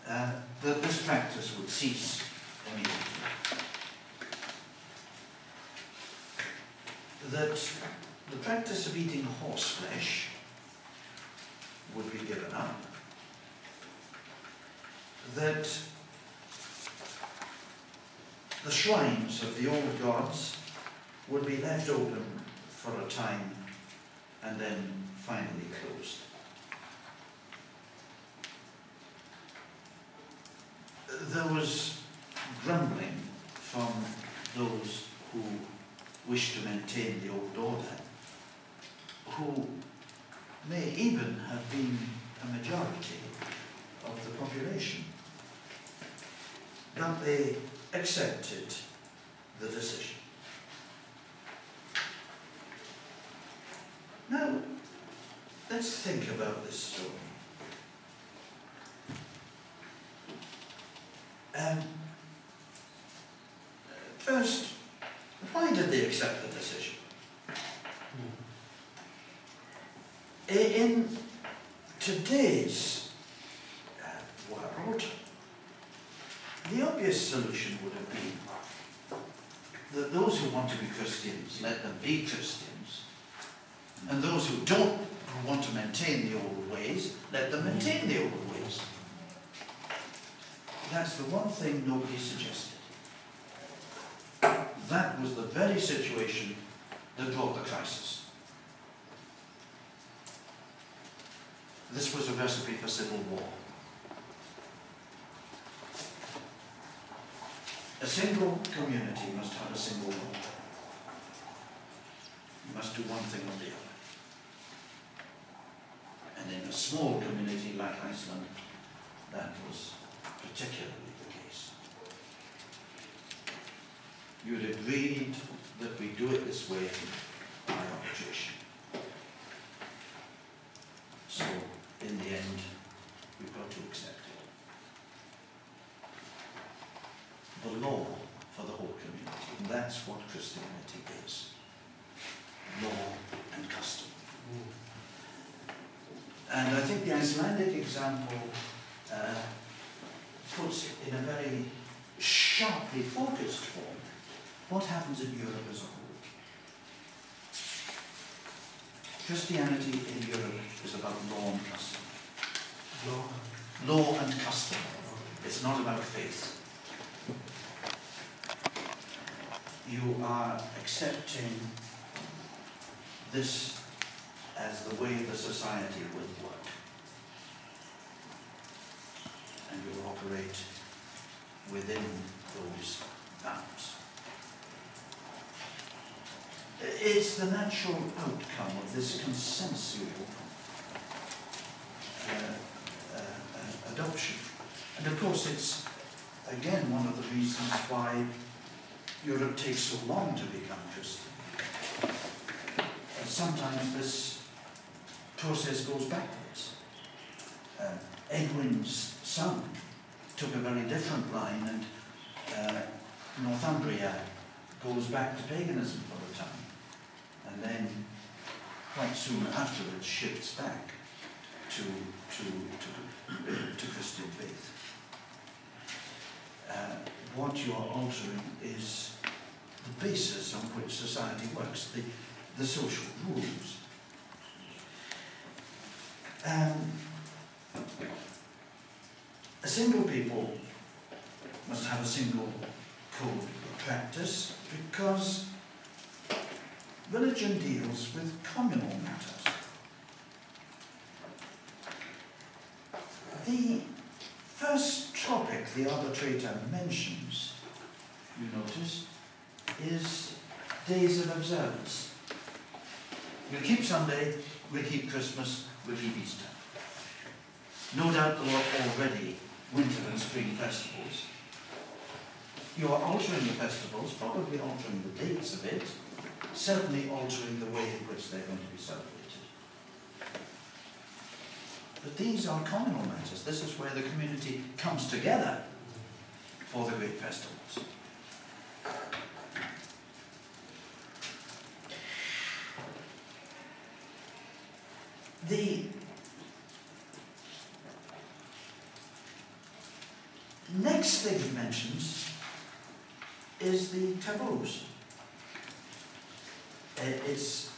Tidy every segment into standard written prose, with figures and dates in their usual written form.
that this practice would cease immediately. That the practice of eating horse flesh would be given up. That the shrines of the old gods would be left open for a time and then finally closed. There was grumbling from those who wished to maintain the old order, who may even have been a majority of the population, but they accepted the decision. Now, let's think about this story. First, why did they accept the decision? In today's world, the obvious solution would have been that those who want to be Christians, let them be Christians, and those who don't want to maintain the old ways, let them maintain the old ways. That's the one thing nobody suggested. That was the very situation that brought the crisis. This was a recipe for civil war. A single community must have a single law. You must do one thing or the other. And in a small community like Iceland, that was particularly the case. You had agreed that we do it this way by arbitration. So, in the end, we've got to accept it. The law for the whole community, and that's what Christianity is. Law and custom. And I think the Icelandic example puts it in a very sharply focused form what happens in Europe as a whole. Christianity in Europe is about law and custom. Law and custom. It's not about faith. You are accepting this as the way the society will work. And you operate within those bounds. It's the natural outcome of this consensual adoption. And of course it's, again, one of the reasons why Europe takes so long to become Christian. Sometimes this process goes backwards. Edwin's son took a very different line, and Northumbria goes back to paganism for a time, and then quite soon afterwards shifts back to Christian faith. What you are altering is the basis on which society works, the social rules. A single people must have a single code of practice because religion deals with communal matters. The first topic the arbitrator mentions, you notice, is days of observance. We'll keep Sunday, we'll keep Christmas, we'll keep Easter. No doubt there are already winter and spring festivals. You are altering the festivals, probably altering the dates of it, certainly altering the way in which they're going to be celebrated. But these are communal matters. This is where the community comes together for the great festivals. Next thing he mentions is the taboos. It's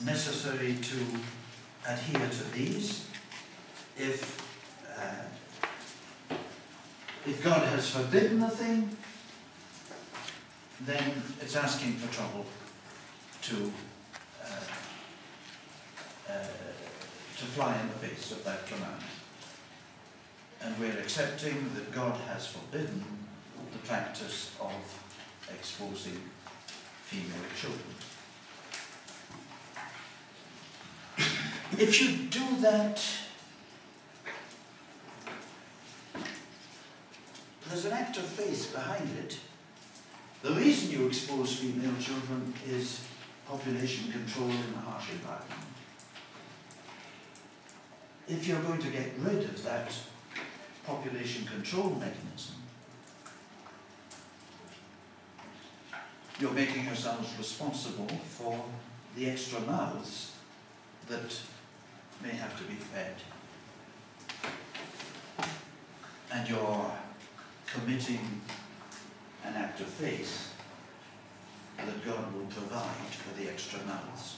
necessary to adhere to these. If God has forbidden a thing, then it's asking for trouble to fly in the face of that command. And we're accepting that God has forbidden the practice of exposing female children. If you do that, there's an act of faith behind it. The reason you expose female children is population control in a harsh environment. If you're going to get rid of that population control mechanism, you're making yourselves responsible for the extra mouths that may have to be fed. And you're committing an act of faith that God will provide for the extra mouths.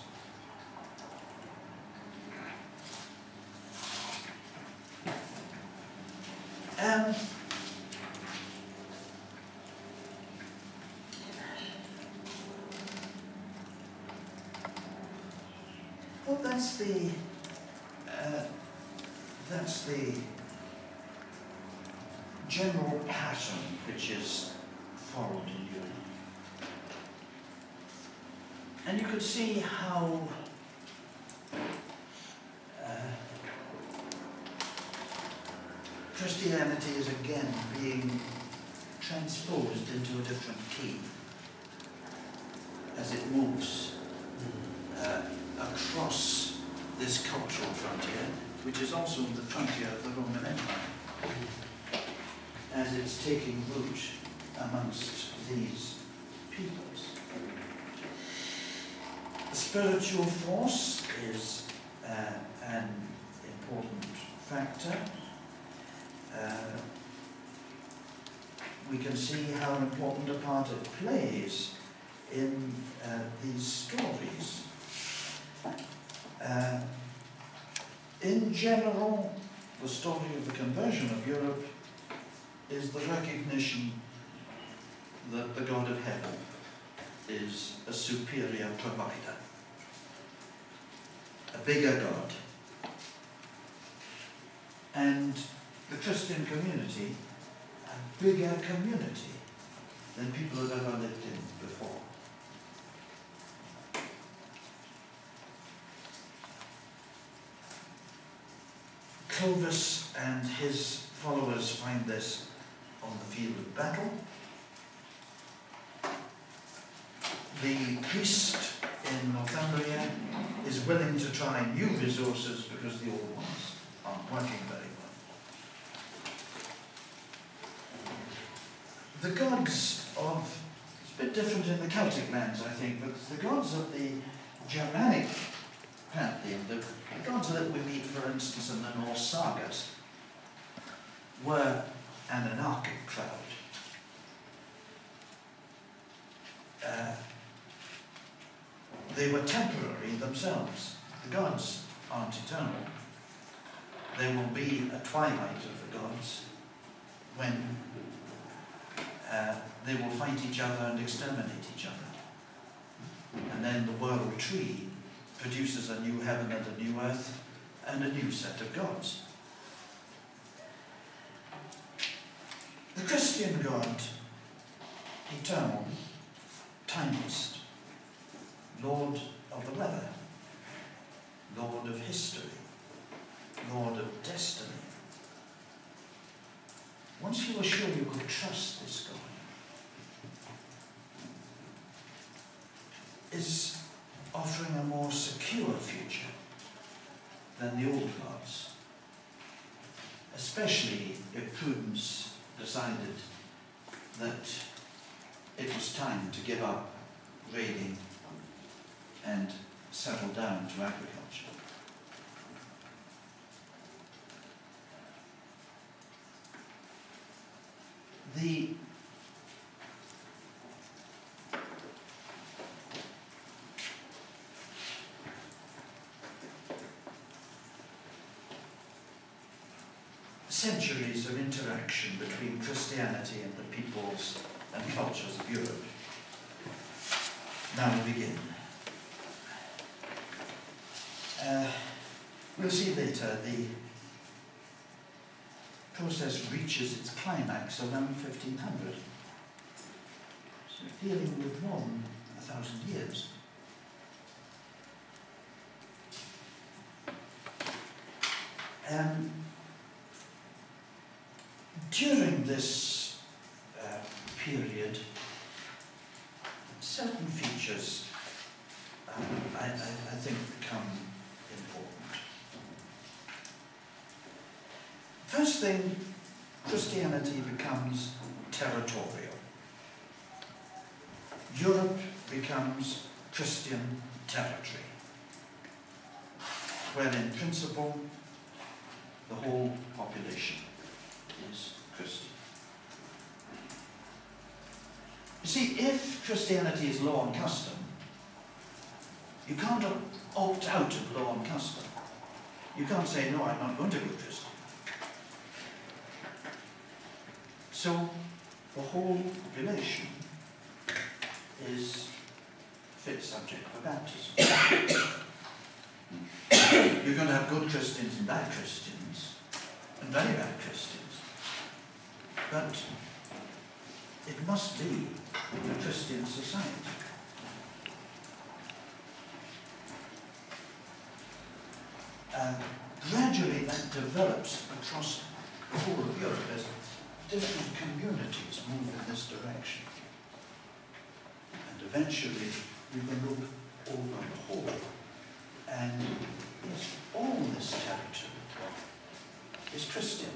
Well, that's the general pattern which is followed in Europe. And you could see how Christianity is again being transposed into a different key as it moves across this cultural frontier, which is also the frontier of the Roman Empire, as it's taking root amongst these peoples. The spiritual force is an important factor. We can see how important a part it plays in these stories. In general, the story of the conversion of Europe is the recognition that the God of heaven is a superior provider, a bigger God. And the Christian community, a bigger community than people have ever lived in before. Clovis and his followers find this on the field of battle. The priest in Northumbria is willing to try new resources because the old ones aren't working very well. The gods of, it's a bit different in the Celtic lands, I think, but the gods of the Germanic pantheon, the gods that we meet, for instance, in the Norse sagas, were an anarchic crowd. They were temporary themselves. The gods aren't eternal. There will be a twilight of the gods when they will fight each other and exterminate each other. And then the world tree produces a new heaven and a new earth and a new set of gods. The Christian God, eternal, timeless, Lord of the weather, Lord of history, Lord of destiny. Once you were sure you could trust this God, is offering a more secure future than the old gods, especially if prudence decided that it was time to give up raiding and settle down to agriculture. the centuries of interaction between Christianity and the peoples and cultures of Europe now begin. We'll see later the process reaches its climax around 1500. So dealing with more than 1,000 years. During this period, certain features I think become important. First thing, Christianity becomes territorial. Europe becomes Christian territory, where in principle the whole population is Christian. You see, if Christianity is law and custom, you can't opt out of law and custom. You can't say, no, I'm not going to be Christian. So the whole population is fit subject for baptism. You're going to have good Christians and bad Christians, and very bad Christians. But it must be a Christian society. Gradually that develops across the whole of Europe as different communities move in this direction. And eventually you can look over the whole, and yes, all this territory is Christian.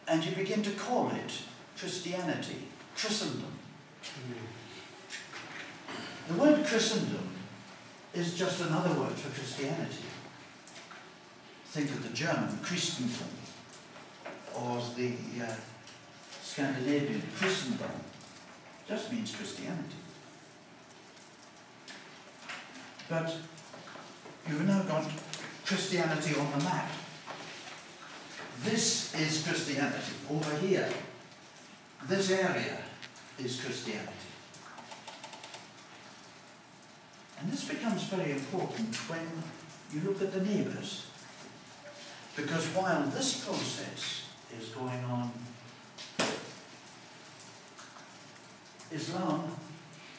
And you begin to call it Christianity, Christendom. The word Christendom is just another word for Christianity. Think of the German Christentum, or the Scandinavian Christendom. Just means Christianity. But you've now got Christianity on the map. This is Christianity. Over here, this area is Christianity. And this becomes very important when you look at the neighbours. Because while this process is going on, Islam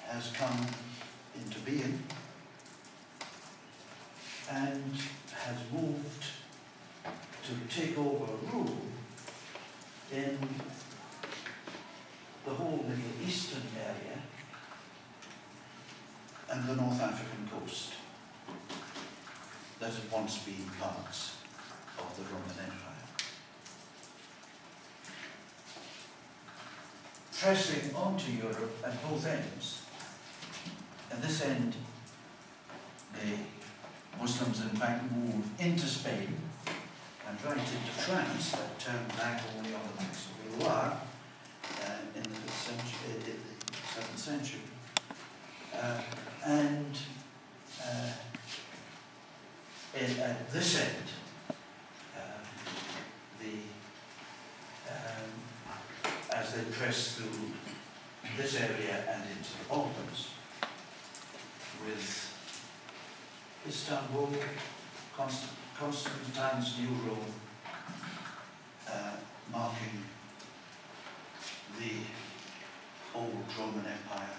has come into being and has moved to take over rule in the whole Middle Eastern area and the North African coast that had once been parts of the Roman Empire. Pressing onto Europe at both ends. At this end, the Muslims in fact move into Spain and right into France, that turned back only on the banks of the Loire in the 5th century, the 7th century. At this end, as they press through this area and into the Balkans, with Istanbul, Constantine's new Rome, marking the old Roman Empire